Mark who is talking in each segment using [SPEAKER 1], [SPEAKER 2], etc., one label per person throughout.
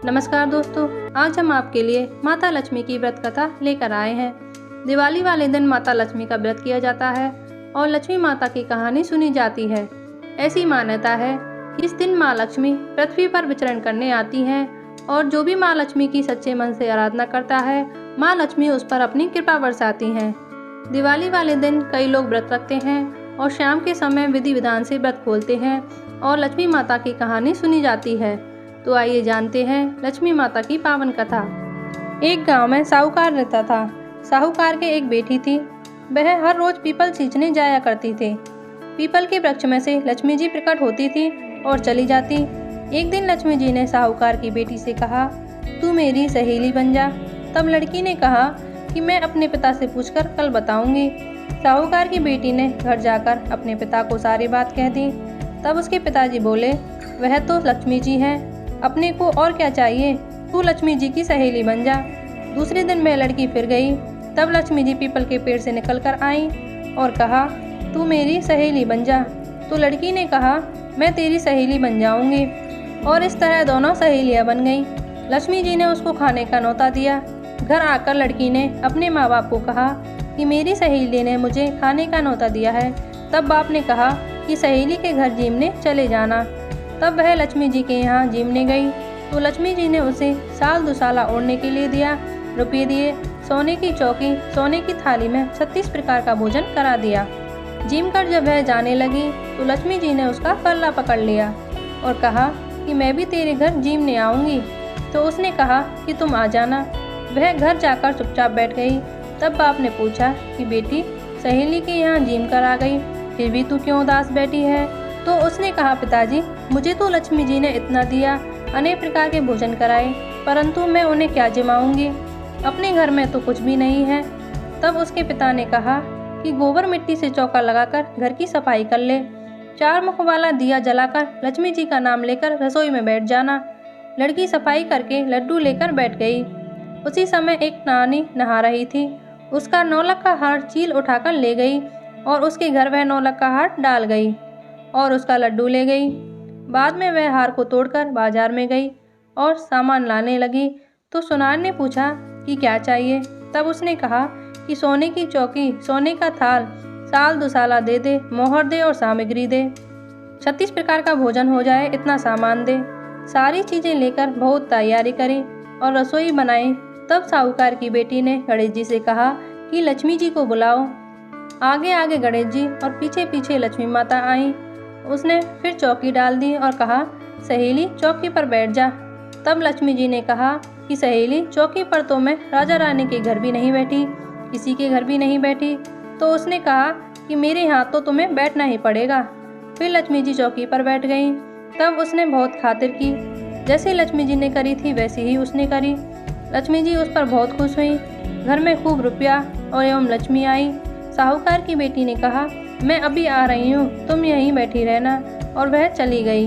[SPEAKER 1] नमस्कार दोस्तों, आज हम आपके लिए माता लक्ष्मी की व्रत कथा लेकर आए हैं। दिवाली वाले दिन माता लक्ष्मी का व्रत किया जाता है और लक्ष्मी माता की कहानी सुनी जाती है। ऐसी मान्यता है कि इस दिन माँ लक्ष्मी पृथ्वी पर विचरण करने आती हैं और जो भी माँ लक्ष्मी की सच्चे मन से आराधना करता है, माँ लक्ष्मी उस पर अपनी कृपा बरसाती हैं। दिवाली वाले दिन कई लोग व्रत रखते हैं और शाम के समय विधि विधान से व्रत खोलते हैं और लक्ष्मी माता की कहानी सुनी जाती है। तो आइए जानते हैं लक्ष्मी माता की पावन कथा। एक गांव में साहूकार रहता था। साहूकार के एक बेटी थी। वह हर रोज पीपल सींचने जाया करती थी। पीपल के वृक्ष में से लक्ष्मी जी प्रकट होती थी और चली जाती। एक दिन लक्ष्मी जी ने साहूकार की बेटी से कहा, तू मेरी सहेली बन जा। तब लड़की ने कहा कि मैं अपने पिता से पूछकर कल बताऊंगी। साहूकार की बेटी ने घर जाकर अपने पिता को सारी बात कह दी। तब उसके पिताजी बोले, वह तो लक्ष्मी जी हैं, अपने को और क्या चाहिए, तू लक्ष्मी जी की सहेली बन जा। दूसरे दिन वह लड़की फिर गई। तब लक्ष्मी जी पीपल के पेड़ से निकलकर आई और कहा, तू मेरी सहेली बन जा। तो लड़की ने कहा, मैं तेरी सहेली बन जाऊंगी। और इस तरह दोनों सहेलियां बन गईं। लक्ष्मी जी ने उसको खाने का न्योता दिया। घर आकर लड़की ने अपने माँ बाप को कहा कि मेरी सहेली ने मुझे खाने का न्योता दिया है। तब बाप ने कहा कि सहेली के घर जीमने चले जाना। तब वह लक्ष्मी जी के यहाँ जीमने गई तो लक्ष्मी जी ने उसे साल दुसाला ओढ़ने के लिए दिया, रुपये दिए, सोने की चौकी, सोने की थाली में 36 प्रकार का भोजन करा दिया। जीम कर जब वह जाने लगी तो लक्ष्मी जी ने उसका पल्ला पकड़ लिया और कहा कि मैं भी तेरे घर जीमने आऊँगी। तो उसने कहा कि तुम आ जाना। वह घर जाकर चुपचाप बैठ गई। तब बाप ने पूछा कि बेटी, सहेली के यहाँ जीम कर आ गई, फिर भी तू क्यों उदास बैठी है? तो उसने कहा, पिताजी, मुझे तो लक्ष्मी जी ने इतना दिया, अनेक प्रकार के भोजन कराए, परंतु मैं उन्हें क्या जिमाऊंगी? अपने घर में तो कुछ भी नहीं है। तब उसके पिता ने कहा कि गोबर मिट्टी से चौका लगाकर घर की सफाई कर ले। 4 मुख वाला दिया जलाकर लक्ष्मी जी का नाम लेकर रसोई में बैठ जाना। लड़की सफाई करके लड्डू लेकर बैठ गई। उसी समय एक नानी नहा रही थी। उसका नौलख का हार चील उठाकर ले गई और उसके घर वह नौलख का हार डाल गई और उसका लड्डू ले गई। बाद में वह हार को तोड़कर बाजार में गई और सामान लाने लगी तो सुनार ने पूछा कि क्या चाहिए? तब उसने कहा कि सोने की चौकी, सोने का थाल, साल दुसाला दे दे, मोहर दे और सामग्री दे, 36 प्रकार का भोजन हो जाए, इतना सामान दे। सारी चीज़ें लेकर बहुत तैयारी करी और रसोई बनाई। तब साहूकार की बेटी ने गणेश जी से कहा कि लक्ष्मी जी को बुलाओ। आगे आगे गणेश जी और पीछे पीछे लक्ष्मी माता आई। उसने फिर चौकी डाल दी और कहा, सहेली चौकी पर बैठ जा। तब लक्ष्मी जी ने कहा कि सहेली, चौकी पर तो मैं राजा रानी के घर भी नहीं बैठी, किसी के घर भी नहीं बैठी। तो उसने कहा कि मेरे यहाँ तो तुम्हें बैठना ही पड़ेगा। फिर लक्ष्मी जी चौकी पर बैठ गई। तब उसने बहुत खातिर की। जैसे लक्ष्मी जी ने करी थी वैसे ही उसने करी। लक्ष्मी जी उस पर बहुत खुश हुई। घर में खूब रुपया और एवं लक्ष्मी आई। साहूकार की बेटी ने कहा, मैं अभी आ रही हूँ, तुम यहीं बैठी रहना। और वह चली गई।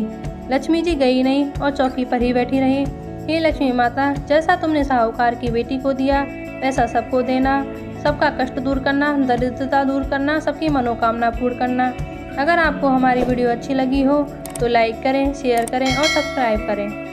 [SPEAKER 1] लक्ष्मी जी गई नहीं और चौकी पर ही बैठी रही। हे लक्ष्मी माता, जैसा तुमने साहूकार की बेटी को दिया वैसा सबको देना, सबका कष्ट दूर करना, दरिद्रता दूर करना, सबकी मनोकामना पूर्ण करना। अगर आपको हमारी वीडियो अच्छी लगी हो तो लाइक करें, शेयर करें और सब्सक्राइब करें।